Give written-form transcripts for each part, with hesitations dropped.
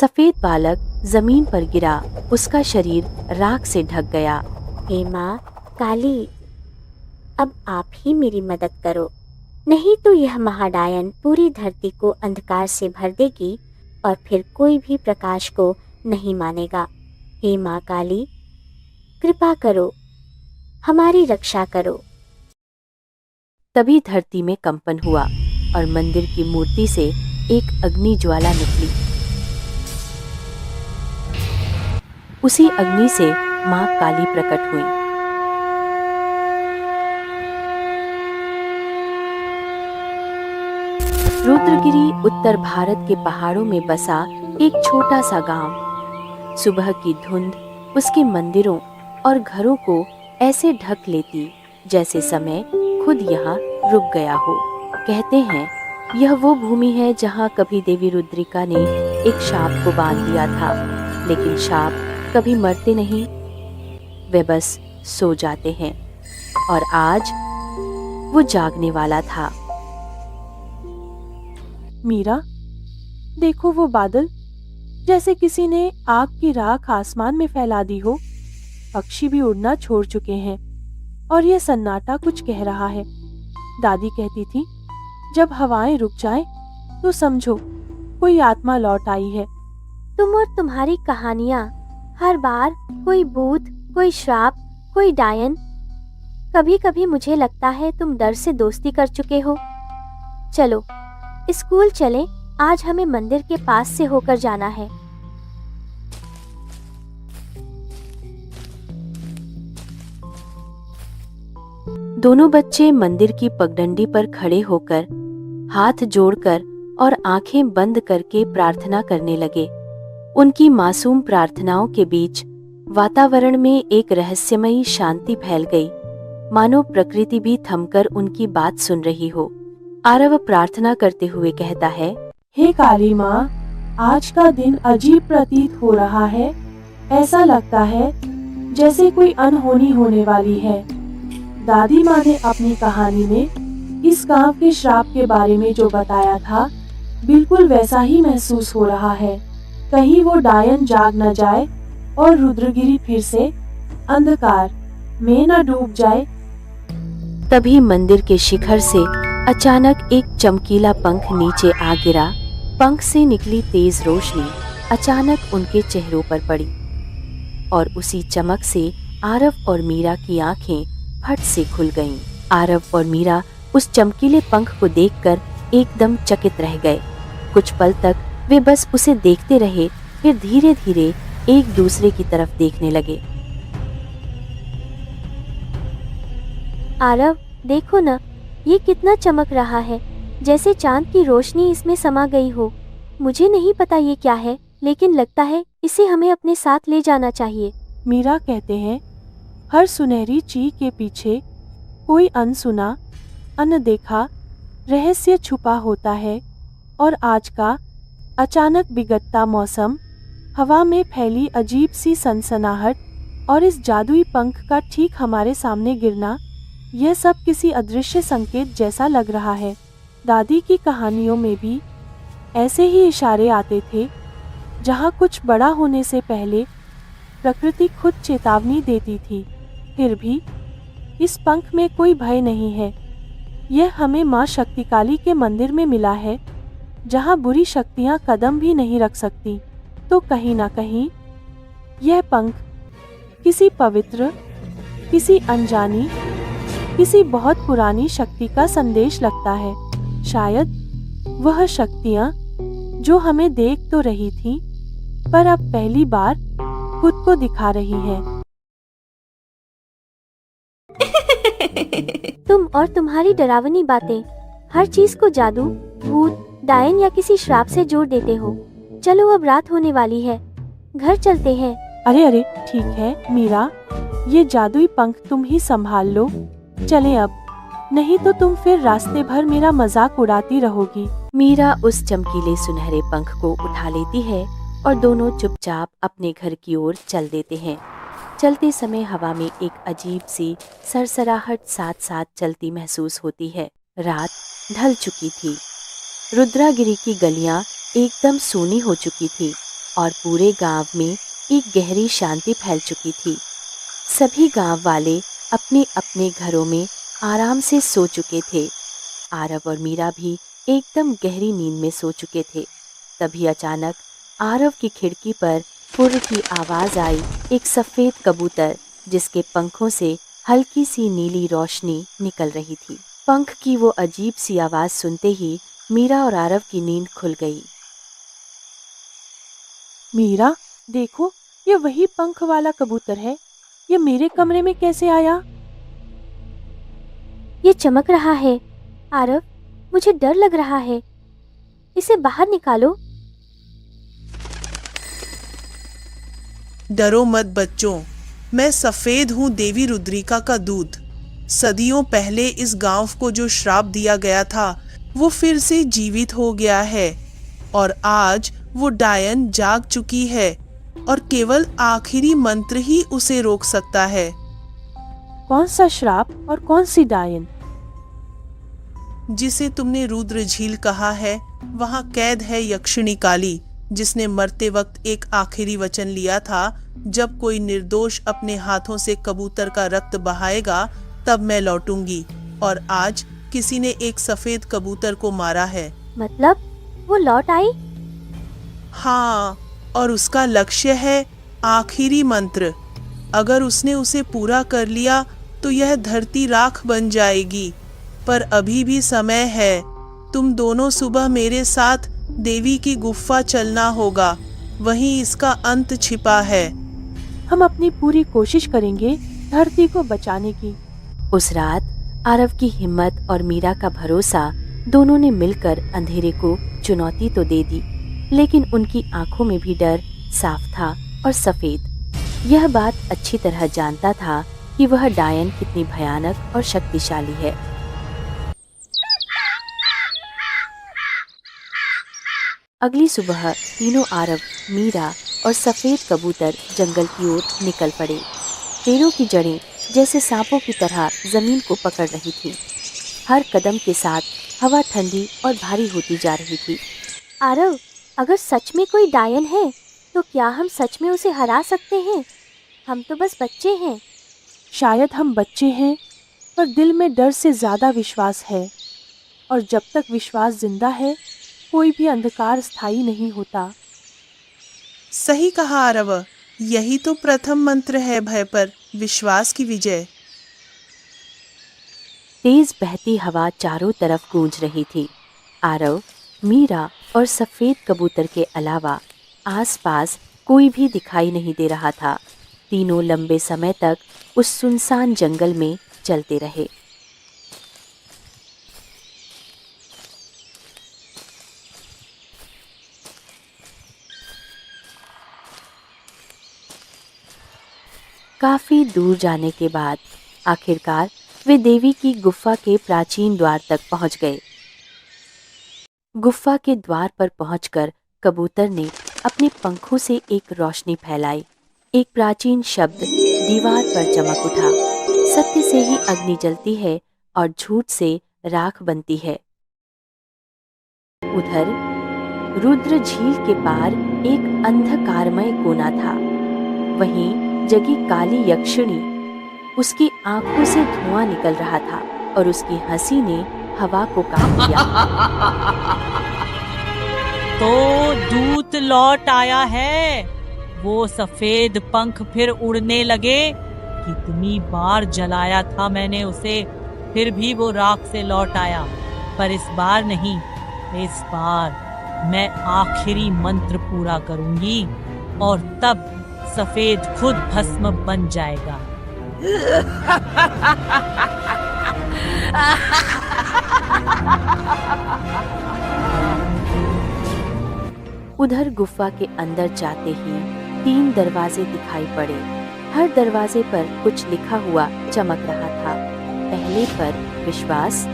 सफेद बालक जमीन पर गिरा, उसका शरीर राख से ढक गया। हे माँ काली, अब आप ही मेरी मदद करो, नहीं तो यह महाडायन पूरी धरती को अंधकार से भर देगी और फिर कोई भी प्रकाश को नहीं मानेगा। हे माँ काली, कृपा करो, हमारी रक्षा करो। तभी धरती में कंपन हुआ और मंदिर की मूर्ति से एक अग्नि ज्वाला निकली। उसी अग्नि से मां काली प्रकट हुई। रुद्रगिरी उत्तर भारत के पहाड़ों में बसा एक छोटा सा गांव। सुबह की धुंध उसके मंदिरों और घरों को ऐसे ढक लेती जैसे समय खुद यहाँ रुक गया हो। कहते हैं यह वो भूमि है जहाँ कभी देवी रुद्रिका ने एक सांप को बांध दिया था, लेकिन सांप कभी मरते नहीं, वे बस सो जाते हैं। और आज वो जागने वाला था। मीरा, देखो वो बादल, जैसे किसी ने आग की राख आसमान में फैला दी हो। पक्षी भी उड़ना छोड़ चुके हैं और यह सन्नाटा कुछ कह रहा है। दादी कहती थी, जब हवाएं रुक जाएं, तो समझो कोई आत्मा लौट आई है। तुम और तुम्हारी कहानियाँ, हर बार कोई भूत, कोई श्राप, कोई डायन। कभी कभी मुझे लगता है तुम डर से दोस्ती कर चुके हो। चलो स्कूल चलें, आज हमें मंदिर के पास से होकर जाना है। दोनों बच्चे मंदिर की पगडंडी पर खड़े होकर हाथ जोड़कर और आंखें बंद करके प्रार्थना करने लगे। उनकी मासूम प्रार्थनाओं के बीच वातावरण में एक रहस्यमयी शांति फैल गई, मानो प्रकृति भी थमकर उनकी बात सुन रही हो। आरव प्रार्थना करते हुए कहता है, हे काली माँ, आज का दिन अजीब प्रतीत हो रहा है। ऐसा लगता है जैसे कोई अनहोनी होने वाली है। दादी माँ ने अपनी कहानी में इस गांव के श्राप के बारे में जो बताया था, बिल्कुल वैसा ही महसूस हो रहा है। कहीं वो डायन जाग न जाए और रुद्रगिरी फिर से अंधकार में न डूब जाए। तभी मंदिर के शिखर से अचानक एक चमकीला पंख नीचे आ गिरा। पंख से निकली तेज रोशनी अचानक उनके चेहरों पर पड़ी और उसी चमक से आरव और मीरा की आंखें फट से खुल गईं। आरव और मीरा उस चमकीले पंख को देखकर एकदम चकित रह गए। कुछ पल तक वे बस उसे देखते रहे, फिर धीरे धीरे एक दूसरे की तरफ देखने लगे। आरव, देखो ना, ये कितना चमक रहा है, जैसे चांद की रोशनी इसमें समा गई हो। मुझे नहीं पता ये क्या है, लेकिन लगता है इसे हमें अपने साथ ले जाना चाहिए। मीरा कहते हैं, हर सुनहरी चीज के पीछे कोई अनसुना, अनदेखा रहस्य छुपा होता है। और आज का अचानक बिगड़ता मौसम, हवा में फैली अजीब सी सनसनाहट और इस जादुई पंख का ठीक हमारे सामने गिरना, यह सब किसी अदृश्य संकेत जैसा लग रहा है। दादी की कहानियों में भी ऐसे ही इशारे आते थे, जहाँ कुछ बड़ा होने से पहले प्रकृति खुद चेतावनी देती थी। फिर भी इस पंख में कोई भय नहीं है। यह हमें माँ शक्तिकाली के मंदिर में मिला है, जहाँ बुरी शक्तियाँ कदम भी नहीं रख सकती। तो कहीं ना कहीं यह पंख किसी पवित्र, किसी अनजानी, किसी बहुत पुरानी शक्ति का संदेश लगता है। शायद वह शक्तियाँ जो हमें देख तो रही थी, पर अब पहली बार खुद को दिखा रही हैं। तुम और तुम्हारी डरावनी बातें हर चीज को जादू, भूत, डायन या किसी श्राप से जोड़ देते हो। चलो अब रात होने वाली है, घर चलते हैं। अरे अरे, ठीक है मीरा, ये जादुई पंख तुम ही संभाल लो। चलें अब, नहीं तो तुम फिर रास्ते भर मेरा मजाक उड़ाती रहोगी। मीरा उस चमकीले सुनहरे पंख को उठा लेती है और दोनों चुपचाप अपने घर की ओर चल देते हैं। चलते समय हवा में एक अजीब सी सरसराहट साथ साथ चलती महसूस होती है। रात ढल चुकी थी। रुद्रागिरी की गलियां एकदम सूनी हो चुकी थी। और पूरे गांव में एक गहरी शांति फैल चुकी थी। सभी गांव वाले अपने अपने घरों में आराम से सो चुके थे। आरव और मीरा भी एकदम गहरी नींद में सो चुके थे। तभी अचानक आरव की खिड़की पर फुर्र की आवाज आई। एक सफेद कबूतर जिसके पंखों से हल्की सी नीली रोशनी निकल रही थी। पंख की वो अजीब सी आवाज सुनते ही मीरा और आरव की नींद खुल गई। मीरा, देखो, ये वही पंख वाला कबूतर है। ये मेरे कमरे में कैसे आया? ये चमक रहा है। आरव, मुझे डर लग रहा है। इसे बाहर निकालो। डरो मत बच्चों, मैं सफेद हूँ, देवी रुद्रिका का दूत। सदियों पहले इस गांव को जो श्राप दिया गया था वो फिर से जीवित हो गया है और आज वो डायन जाग चुकी है और केवल आखिरी मंत्र ही उसे रोक सकता है। कौन सा श्राप और कौन सी डायन? जिसे तुमने रुद्र झील कहा है, वहाँ कैद है यक्षिणी काली, जिसने मरते वक्त एक आखिरी वचन लिया था, जब कोई निर्दोष अपने हाथों से कबूतर का रक्त बहाएगा तब मैं लौटूंगी। और आज किसी ने एक सफेद कबूतर को मारा है। मतलब वो लौट आई? हाँ, और उसका लक्ष्य है आखिरी मंत्र। अगर उसने उसे पूरा कर लिया तो यह धरती राख बन जाएगी। पर अभी भी समय है। तुम दोनों सुबह मेरे साथ देवी की गुफा चलना होगा, वहीं इसका अंत छिपा है। हम अपनी पूरी कोशिश करेंगे धरती को बचाने की। उस रात आरव की हिम्मत और मीरा का भरोसा दोनों ने मिलकर अंधेरे को चुनौती तो दे दी, लेकिन उनकी आंखों में भी डर साफ था और सफेद। यह बात अच्छी तरह जानता था कि वह डायन कितनी भयानक और शक्तिशाली है। अगली सुबह तीनों आरव, मीरा और सफेद कबूतर जंगल की ओर निकल पड़े। पेड़ों की जड़ें जैसे सांपों की तरह जमीन को पकड़ रही थी। हर कदम के साथ हवा ठंडी और भारी होती जा रही थी। आरव, अगर सच में कोई डायन है तो क्या हम सच में उसे हरा सकते हैं? हम तो बस बच्चे हैं। शायद हम बच्चे हैं, पर दिल में डर से ज्यादा विश्वास है। और जब तक विश्वास जिंदा है, कोई भी अंधकार स्थायी नहीं होता। सही कहा आरव, यही तो प्रथम मंत्र है भय पर विश्वास की विजय। तेज बहती हवा चारों तरफ गूंज रही थी। आरव, मीरा और सफेद कबूतर के अलावा आसपास कोई भी दिखाई नहीं दे रहा था। तीनों लंबे समय तक उस सुनसान जंगल में चलते रहे। काफी दूर जाने के बाद आखिरकार वे देवी की गुफा के प्राचीन द्वार तक पहुंच गए। गुफा के द्वार पर पहुंचकर कबूतर ने अपने पंखों से एक रोशनी फैलाई। एक प्राचीन शब्द दीवार पर चमक उठा। सत्य से ही अग्नि जलती है और झूठ से राख बनती है। उधर रुद्र झील के पार एक अंधकारमय कोना था। वहीं जगी काली यक्षिणी, उसकी आंखों से धुआं निकल रहा था और उसकी हंसी ने हवा को काट दिया। तो दूत लौट आया है। वो सफेद पंख फिर उड़ने लगे। कितनी बार जलाया था मैंने उसे, फिर भी वो राख से लौट आया। पर इस बार नहीं, इस बार मैं आखिरी मंत्र पूरा करूंगी और तब सफेद खुद भस्म बन जाएगा। उधर गुफा के अंदर जाते ही 3 दरवाजे दिखाई पड़े। हर दरवाजे पर कुछ लिखा हुआ चमक रहा था। पहले पर विश्वास,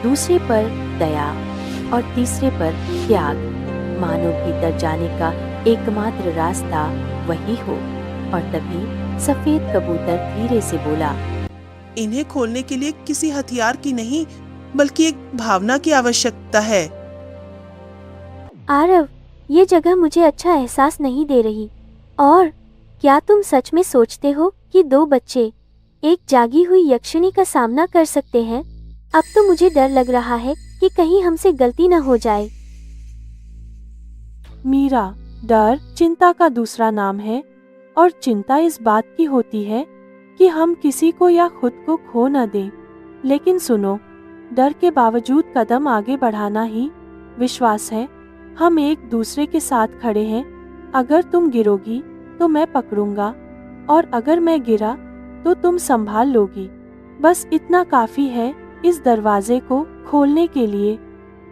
दूसरे पर दया और तीसरे पर त्याग। मानो भीतर जाने का एकमात्र रास्ता वही हो। और तभी सफेद कबूतर धीरे से बोला, इन्हें खोलने के लिए किसी हथियार की नहीं, बल्कि एक भावना की आवश्यकता है। आरव, ये जगह मुझे अच्छा एहसास नहीं दे रही। और क्या तुम सच में सोचते हो कि 2 बच्चे एक जागी हुई यक्षिणी का सामना कर सकते हैं? अब तो मुझे डर लग रहा है कि कहीं हमसे गलती न हो जाए। मीरा, डर चिंता का दूसरा नाम है और चिंता इस बात की होती है कि हम किसी को या खुद को खो न दें। लेकिन सुनो, डर के बावजूद कदम आगे बढ़ाना ही विश्वास है। हम एक दूसरे के साथ खड़े हैं। अगर तुम गिरोगी तो मैं पकड़ूंगा और अगर मैं गिरा तो तुम संभाल लोगी। बस इतना काफी है इस दरवाजे को खोलने के लिए।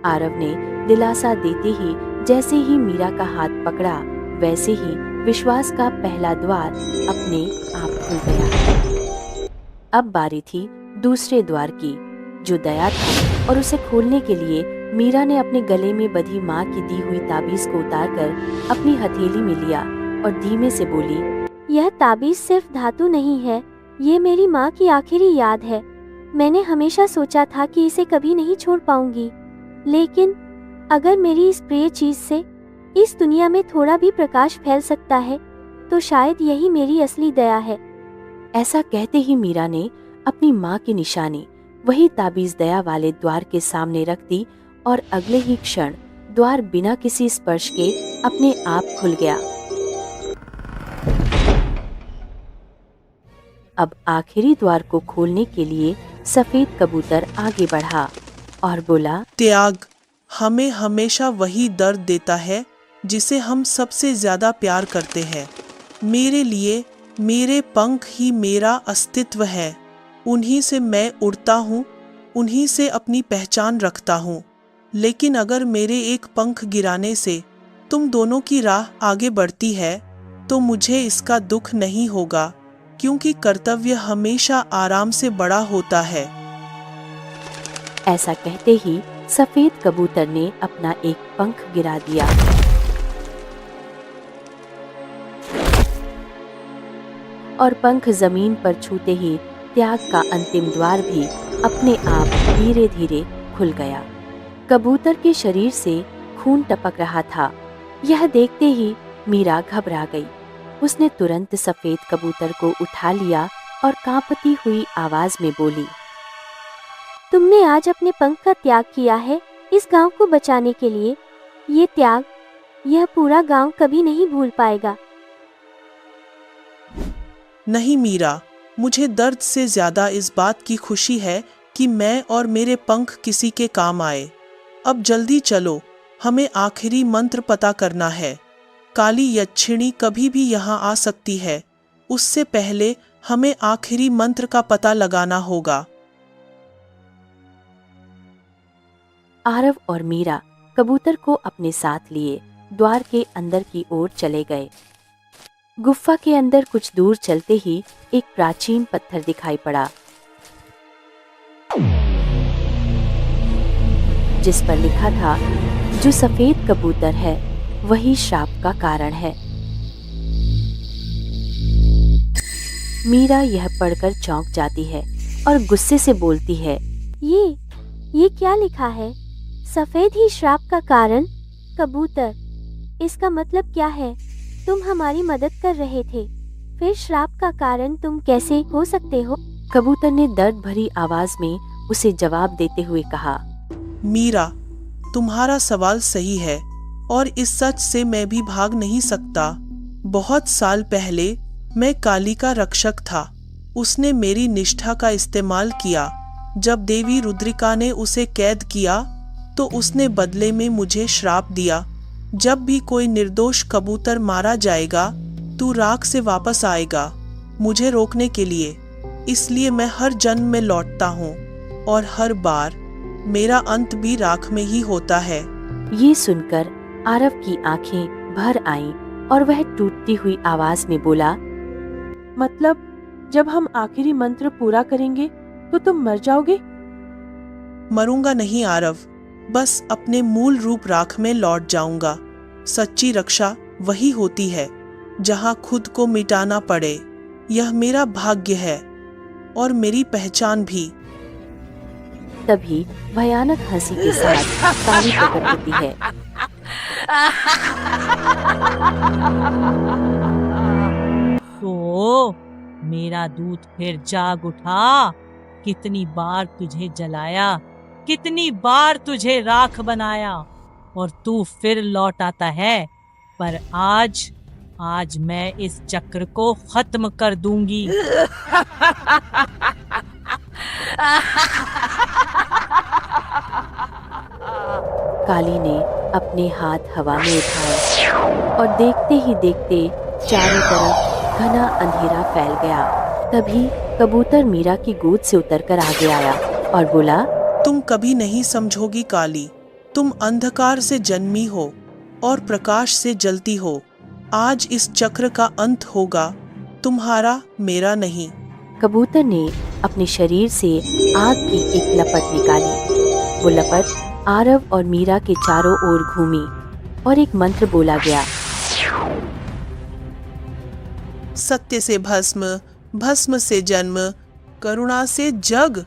आरव ने दिलासा देते ही जैसे ही मीरा का हाथ पकड़ा, वैसे ही विश्वास का पहला द्वार अपने आप खुल गया। अब बारी थी दूसरे द्वार की, जो दया था, और उसे खोलने के लिए मीरा ने अपने गले में बंधी माँ की दी हुई ताबीज को उतारकर अपनी हथेली में लिया और धीमे से बोली, यह ताबीज सिर्फ धातु नहीं है, ये मेरी माँ की आखिरी याद है। मैंने हमेशा सोचा था कि इसे कभी नहीं छोड़ पाऊंगी, लेकिन अगर मेरी इस प्रिय चीज से इस दुनिया में थोड़ा भी प्रकाश फैल सकता है तो शायद यही मेरी असली दया है। ऐसा कहते ही मीरा ने अपनी माँ की निशानी वही ताबीज दया वाले द्वार के सामने रख दी और अगले ही क्षण द्वार बिना किसी स्पर्श के अपने आप खुल गया। अब आखिरी द्वार को खोलने के लिए सफेद कबूतर आगे बढ़ा और बोला, त्याग हमें हमेशा वही दर्द देता है जिसे हम सबसे ज्यादा प्यार करते हैं। मेरे लिए मेरे पंख ही मेरा अस्तित्व है। उन्हीं से मैं उड़ता हूँ, उन्हीं से अपनी पहचान रखता हूँ। लेकिन अगर मेरे एक पंख गिराने से तुम दोनों की राह आगे बढ़ती है तो मुझे इसका दुख नहीं होगा, क्योंकि कर्तव्य हमेशा आराम से बड़ा होता है। ऐसा कहते ही सफेद कबूतर ने अपना एक पंख गिरा दिया और पंख जमीन पर छूते ही त्याग का अंतिम द्वार भी अपने आप धीरे धीरे खुल गया। कबूतर के शरीर से खून टपक रहा था। यह देखते ही मीरा घबरा गई। उसने तुरंत सफेद कबूतर को उठा लिया और कांपती हुई आवाज में बोली, तुमने आज अपने पंख का त्याग किया है इस गांव को बचाने के लिए। ये त्याग यह पूरा गांव कभी नहीं भूल पाएगा। नहीं मीरा, मुझे दर्द से ज्यादा इस बात की खुशी है कि मैं और मेरे पंख किसी के काम आए। अब जल्दी चलो, हमें आखिरी मंत्र पता करना है। काली यक्षिणी कभी भी यहाँ आ सकती है। उससे पहले हमें आखिरी मंत्र का पता लगाना होगा। आरव और मीरा कबूतर को अपने साथ लिए द्वार के अंदर की ओर चले गए। गुफा के अंदर कुछ दूर चलते ही एक प्राचीन पत्थर दिखाई पड़ा, जिस पर लिखा था, जो सफेद कबूतर है वही श्राप का कारण है। मीरा यह पढ़कर चौंक जाती है और गुस्से से बोलती है, ये क्या लिखा है? सफेद ही श्राप का कारण? कबूतर, इसका मतलब क्या है? तुम हमारी मदद कर रहे थे, फिर श्राप का कारण तुम कैसे हो सकते हो? कबूतर ने दर्द भरी आवाज में उसे जवाब देते हुए कहा, मीरा, तुम्हारा सवाल सही है और इस सच से मैं भी भाग नहीं सकता। बहुत साल पहले मैं काली का रक्षक था। उसने मेरी निष्ठा का इस्तेमाल किया। जब देवी रुद्रिका ने उसे कैद किया तो उसने बदले में मुझे श्राप दिया, जब भी कोई निर्दोष कबूतर मारा जाएगा तू राख से वापस आएगा मुझे रोकने के लिए। इसलिए मैं हर जन्म में लौटता हूँ और हर बार मेरा अंत भी राख में ही होता है। ये सुनकर आरव की आंखें भर आईं और वह टूटती हुई आवाज में बोला, मतलब जब हम आखिरी मंत्र पूरा करेंगे तो तुम मर जाओगे? मरूंगा नहीं आरव, बस अपने मूल रूप राख में लौट जाऊंगा। सच्ची रक्षा वही होती है जहां खुद को मिटाना पड़े। यह मेरा भाग्य है और मेरी पहचान भी। तभी भयानक हंसी के साथ काली प्रकट होती है तो मेरा दूत फिर जाग उठा। कितनी बार तुझे जलाया, कितनी बार तुझे राख बनाया, और तू फिर लौट आता है। पर आज मैं इस चक्र को खत्म कर दूंगी। काली ने अपने हाथ हवा में उठाए और देखते ही देखते चारों तरफ घना अंधेरा फैल गया। तभी कबूतर मीरा की गोद से उतरकर आगे आया और बोला, तुम कभी नहीं समझोगी काली, तुम अंधकार से जन्मी हो और प्रकाश से जलती हो। आज इस चक्र का अंत होगा, तुम्हारा मेरा नहीं। कबूतर ने अपने शरीर से आग की एक लपट निकाली। वो लपट आरव और मीरा के चारों ओर घूमी और एक मंत्र बोला गया। सत्य से भस्म, भस्म से जन्म, करुणा से जग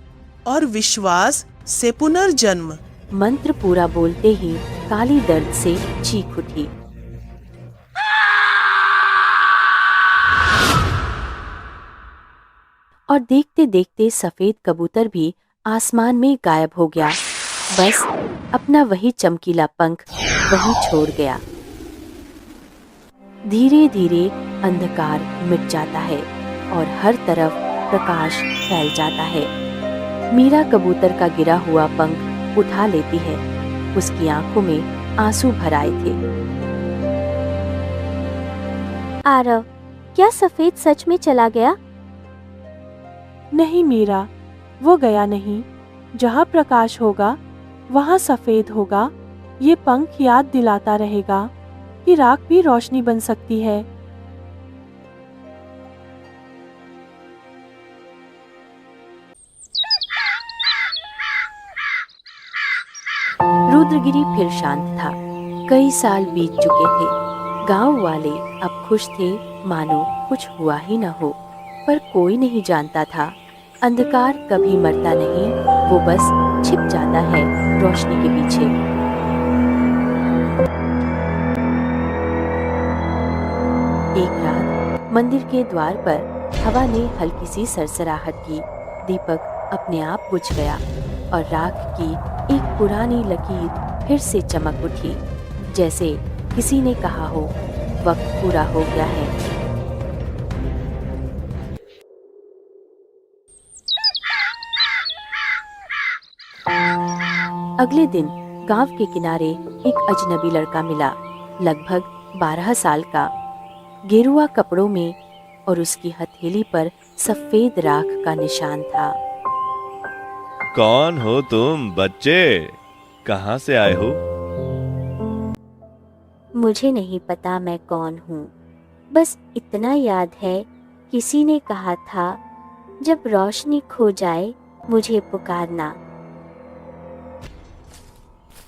और विश्वास से पुनर्जन्म। मंत्र पूरा बोलते ही काली दर्द से चीख उठी। और देखते देखते सफेद कबूतर भी आसमान में गायब हो गया। बस अपना वही चमकीला पंख वहीं छोड़ गया। धीरे धीरे अंधकार मिट जाता है और हर तरफ प्रकाश फैल जाता है। मीरा कबूतर का गिरा हुआ पंख उठा लेती है। उसकी आंखों में आंसू भर आए थे। आरव, क्या सफेद सच में चला गया? नहीं मीरा, वो गया नहीं। जहाँ प्रकाश होगा वहाँ सफेद होगा। ये पंख याद दिलाता रहेगा कि राख भी रोशनी बन सकती है। रुद्रगिरी फिर शांत था। कई साल बीत चुके थे। गांव वाले अब खुश थे मानो कुछ हुआ ही न हो। पर कोई नहीं जानता था अंधकार कभी मरता नहीं, वो बस छिप जाता है रोशनी के पीछे। एक रात मंदिर के द्वार पर हवा ने हल्की सी सरसराहट की। दीपक अपने आप बुझ गया और राख की एक पुरानी लकीर फिर से चमक उठी, जैसे किसी ने कहा हो, वक्त पूरा हो गया है। अगले दिन गांव के किनारे एक अजनबी लड़का मिला, लगभग 12 साल का, गेरुआ कपड़ों में, और उसकी हथेली पर सफेद राख का निशान था। कौन हो तुम बच्चे? कहाँ से आए हो? मुझे नहीं पता मैं कौन हूँ। बस इतना याद है किसी ने कहा था, जब रोशनी खो जाए मुझे पुकारना।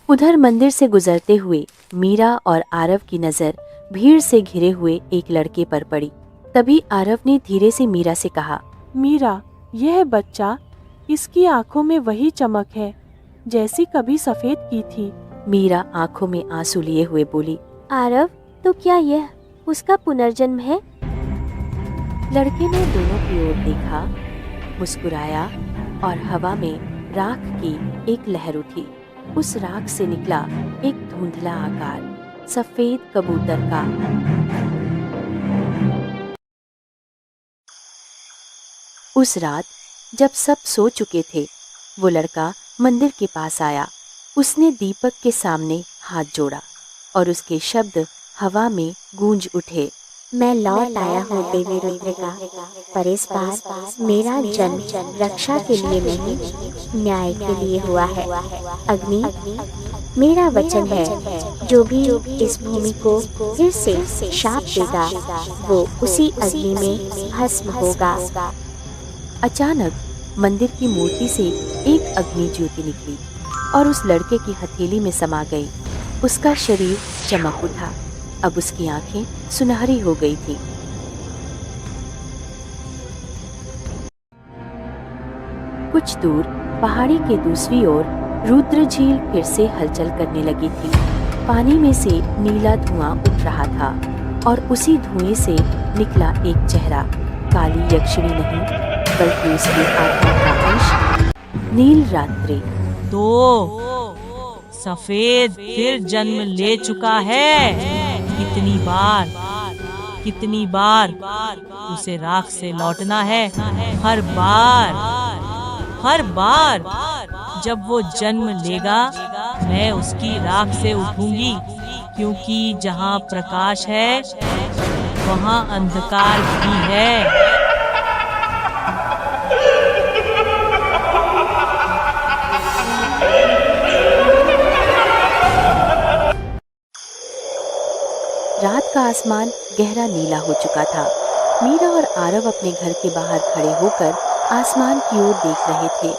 उधर मंदिर से गुजरते हुए मीरा और आरव की नजर भीड़ से घिरे हुए एक लड़के पर पड़ी। तभी आरव ने धीरे से मीरा से कहा, मीरा, यह बच्चा, इसकी आंखों में वही चमक है जैसी कभी सफेद की थी। मीरा आंखों में आंसू लिए हुए बोली, आरव, तो क्या यह उसका पुनर्जन्म है? लड़के ने दोनों की ओर देखा, मुस्कुराया और हवा में राख की एक लहर उठी। उस राख से निकला एक धुंधला आकार, सफेद कबूतर का। उस रात जब सब सो चुके थे, वो लड़का मंदिर के पास आया। उसने दीपक के सामने हाथ जोड़ा और उसके शब्द हवा में गूंज उठे। मैं लौट आया हूँ देवी रुद्रिका, पर इस बार मेरा जन्म रक्षा के लिए नहीं, न्याय के लिए हुआ है। अग्नि, मेरा वचन है, जो भी इस भूमि को फिर से शाप देगा, वो उसी अग्नि में भस्म होगा। अचानक मंदिर की मूर्ति से एक अग्नि ज्योति निकली और उस लड़के की हथेली में समा गई। उसका शरीर चमक उठा। अब उसकी आंखें सुनहरी हो गई थी। कुछ दूर पहाड़ी के दूसरी ओर रुद्र झील फिर से हलचल करने लगी थी। पानी में से नीला धुआं उठ रहा था और उसी धुएं से निकला एक चेहरा। काली यक्षिणी नहीं बल्कि उसकी आत्मा का अंश नील रात्रि। तो सफेद फिर जन्म ले चुका है। कितनी बार उसे राख से लौटना है। हर बार जब वो जन्म लेगा मैं उसकी राख से उठूंगी, क्योंकि जहाँ प्रकाश है वहाँ अंधकार भी है। रात का आसमान गहरा नीला हो चुका था। मीरा और आरव अपने घर के बाहर खड़े होकर आसमान की ओर देख रहे थे।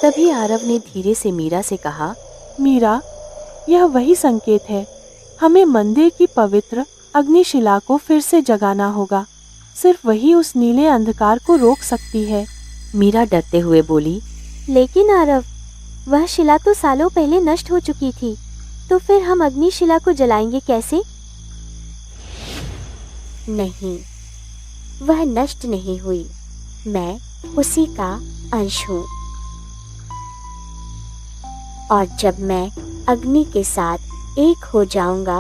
तभी आरव ने धीरे से मीरा से कहा, मीरा, यह वही संकेत है। हमें मंदिर की पवित्र अग्निशिला को फिर से जगाना होगा। सिर्फ वही उस नीले अंधकार को रोक सकती है। मीरा डरते हुए बोली, लेकिन आरव, वह शिला तो सालों पहले नष्ट हो चुकी थी, तो फिर हम अग्निशिला को जलाएंगे कैसे? नहीं, वह नष्ट नहीं हुई। मैं उसी का अंश हूँ, और जब मैं अग्नि के साथ एक हो जाऊंगा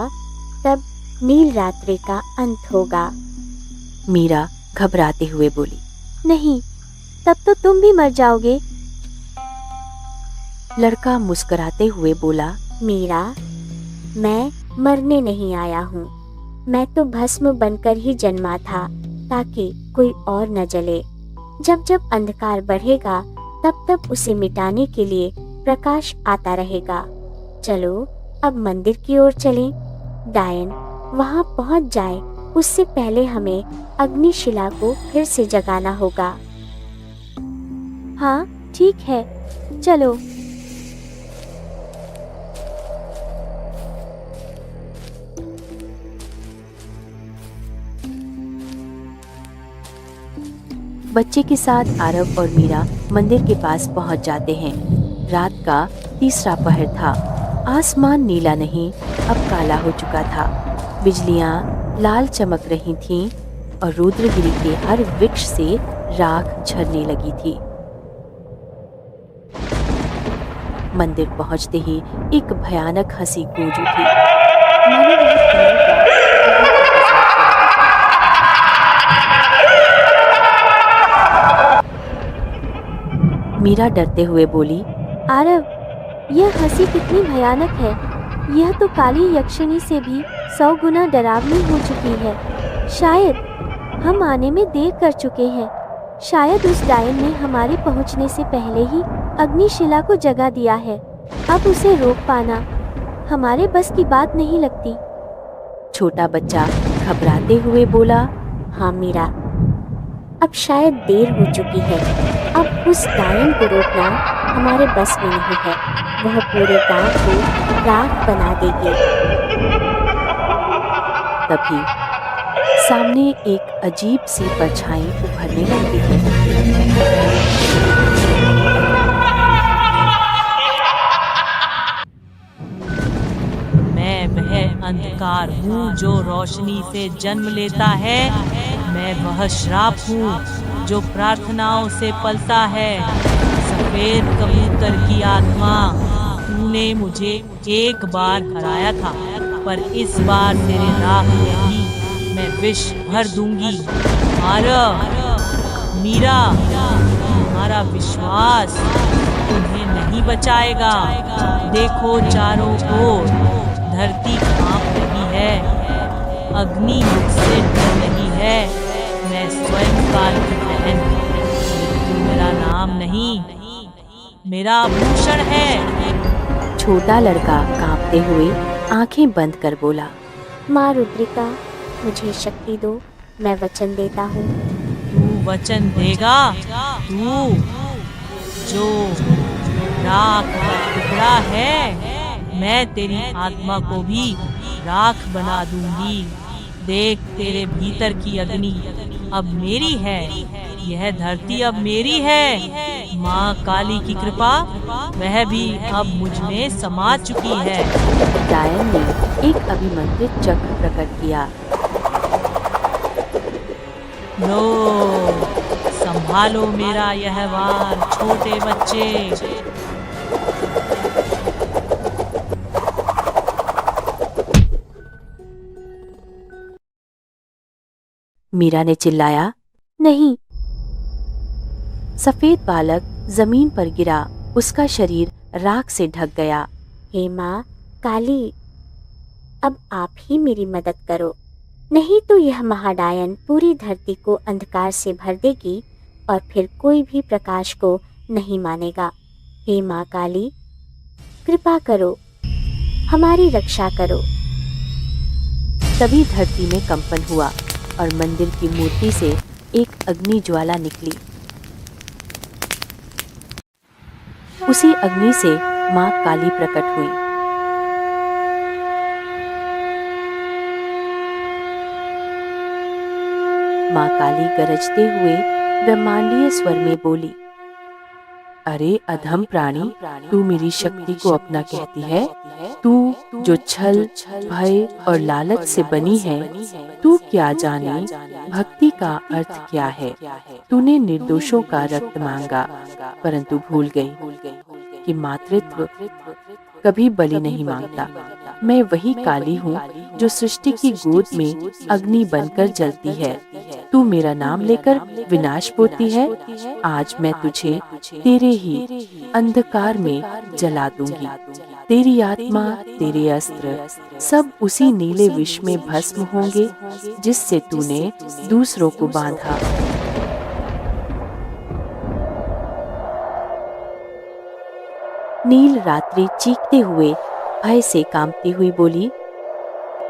तब नील रात्रि का अंत होगा। मीरा घबराते हुए बोली, नहीं, तब तो तुम भी मर जाओगे। लड़का मुस्कुराते हुए बोला, मीरा, मैं मरने नहीं आया हूँ। मैं तो भस्म बनकर ही जन्मा था ताकि कोई और न जले। जब जब अंधकार बढ़ेगा तब तब उसे मिटाने के लिए प्रकाश आता रहेगा। चलो अब मंदिर की ओर चलें। डायन वहाँ पहुँच जाए उससे पहले हमें अग्निशिला को फिर से जगाना होगा। हाँ ठीक है, चलो। बच्चे के साथ आरव और मीरा मंदिर के पास पहुंच जाते हैं। रात का तीसरा पहर था। आसमान नीला नहीं, अब काला हो चुका था। बिजलियां लाल चमक रही थीं और रुद्रगिरी के हर वृक्ष से राख झरने लगी थी। मंदिर पहुंचते ही एक भयानक हंसी गूंज उठी। मानो वह तीनों का मीरा डरते हुए बोली, आरव, यह हंसी कितनी भयानक है। यह तो काली यक्षिणी से भी 100 गुना डरावनी हो चुकी है। शायद हम आने में देर कर चुके हैं। शायद उस डायन ने हमारे पहुंचने से पहले ही अग्निशिला को जगा दिया है। अब उसे रोक पाना हमारे बस की बात नहीं लगती। छोटा बच्चा घबराते हुए बोला, हाँ मीरा, अब शायद देर हो चुकी है। अब उस डायन को रोकना हमारे बस में नहीं है। वह पूरे गांव को राख बना देगी। तभी सामने एक अजीब सी परछाई उभरने लगती है। मैं वह अंधकार हूँ जो रोशनी से जन्म लेता है। मैं वह श्राप हूँ जो प्रार्थनाओं से पलता है। सफेद कबूतर की आत्मा, तूने मुझे एक बार हराया था, पर इस बार तेरे राह में ही मैं विष भर दूंगी। आरव, मीरा, तुम्हारा विश्वास तुम्हें नहीं बचाएगा। देखो चारों ओर धरती कांप रही है। अग्नि मुझसे डर रही है। मैं स्वयं काल की बहन, तू मेरा नाम नहीं, मेरा आभूषण है। छोटा लड़का कांपते हुए आंखें बंद कर बोला, माँ रुद्रिका, मुझे शक्ति दो। मैं वचन देता हूँ। तू वचन देगा? तू जो राख का टुकड़ा है, मैं तेरी आत्मा को भी राख बना दूंगी। देख, तेरे भीतर की अग्नि अब मेरी है। यह धरती अब मेरी है। माँ काली की कृपा वह भी अब मुझ में समा चुकी है। डायन ने एक अभिमंत्रित चक्र प्रकट किया। लो, संभालो मेरा यह वार, छोटे बच्चे। मीरा ने चिल्लाया, नहीं। सफेद बालक जमीन पर गिरा, उसका शरीर राख से ढक गया। हे माँ काली, अब आप ही मेरी मदद करो, नहीं तो यह महाडायन पूरी धरती को अंधकार से भर देगी और फिर कोई भी प्रकाश को नहीं मानेगा। हे माँ काली, कृपा करो, हमारी रक्षा करो। तभी धरती में कंपन हुआ और मंदिर की मूर्ति से एक अग्नि ज्वाला निकली। उसी अग्नि से माँ काली प्रकट हुई। माँ काली गरजते हुए ब्रह्मांडीय स्वर में बोली, अरे अधम प्राणी, तू मेरी शक्ति को अपना कहती है? तू जो छल, भय और लालच से बनी है, तू क्या जाने भक्ति का अर्थ क्या है? तूने निर्दोषों का रक्त मांगा, परंतु भूल गई कि मातृत्व कभी बलि नहीं मांगता। मैं वही काली हूँ जो सृष्टि की गोद में अग्नि बनकर जलती है। तू मेरा नाम लेकर विनाश बोती है। आज मैं तुझे तेरे ही अंधकार में जला दूंगी। तेरी आत्मा, तेरे अस्त्र सब उसी नीले विष में भस्म होंगे जिससे तूने दूसरों को बांधा। नील रात्रि चीखते हुए भय से कांपती हुई बोली,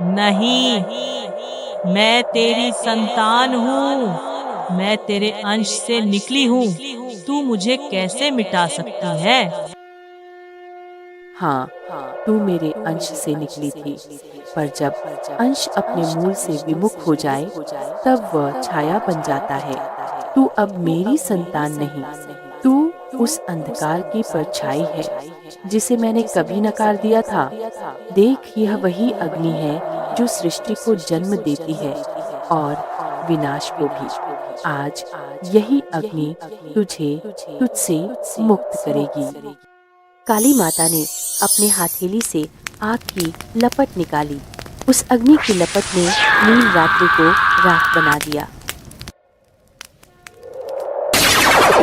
नहीं, मैं तेरी संतान हूँ, मैं तेरे अंश से निकली हूँ। तू मुझे कैसे मिटा सकती है? हाँ, तू मेरे अंश से निकली थी, पर जब अंश अपने मूल से विमुख हो जाए तब वह छाया बन जाता है। तू अब मेरी संतान नहीं, तू उस अंधकार की परछाई है जिसे मैंने कभी नकार दिया था। देख, यह वही अग्नि है जो सृष्टि को जन्म देती है और विनाश को भी। आज यही अग्नि तुझसे मुक्त करेगी। काली माता ने अपने हथेली से आग की लपट निकाली। उस अग्नि की लपट ने नील रात्रि को राख बना दिया।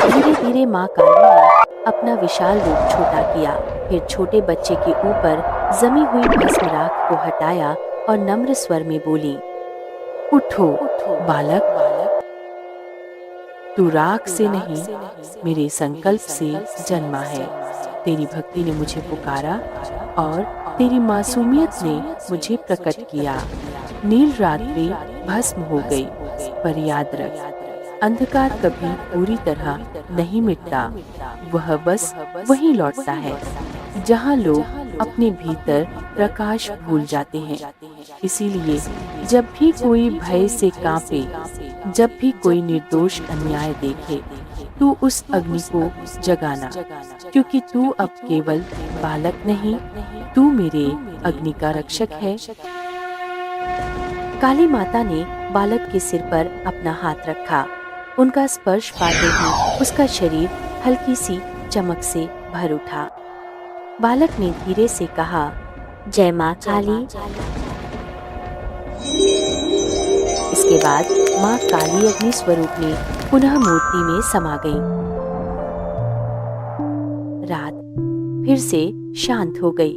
धीरे धीरे माँ काली ने अपना विशाल रूप छोटा किया, फिर छोटे बच्चे के ऊपर जमी हुई भस्म राख को हटाया और नम्र स्वर में बोली, उठो बालक, तू राख से नहीं मेरे संकल्प से जन्मा है। तेरी भक्ति ने मुझे पुकारा और तेरी मासूमियत ने मुझे प्रकट किया। नील रात्रि भस्म हो गई, पर याद रख, अंधकार कभी पूरी तरह नहीं मिटता। वह बस वहीं लौटता है जहाँ लोग अपने भीतर प्रकाश भूल जाते हैं। इसीलिए जब भी कोई भय से कांपे, जब भी कोई निर्दोष अन्याय देखे, तू उस अग्नि को जगाना, क्योंकि तू अब केवल बालक नहीं, तू मेरे अग्नि का रक्षक है। काली माता ने बालक के सिर पर अपना हाथ रखा। उनका स्पर्श पाते ही उसका शरीर हल्की सी चमक से भर उठा। बालक ने धीरे से कहा, जय माँ काली। इसके बाद माँ काली अग्नि स्वरूप में पुनः मूर्ति में समा गई। रात फिर से शांत हो गई।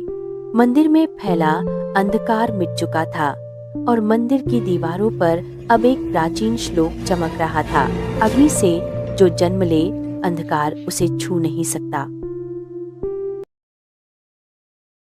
मंदिर में फैला अंधकार मिट चुका था और मंदिर की दीवारों पर अब एक प्राचीन श्लोक चमक रहा था, अग्नि से जो जन्म ले अंधकार उसे छू नहीं सकता।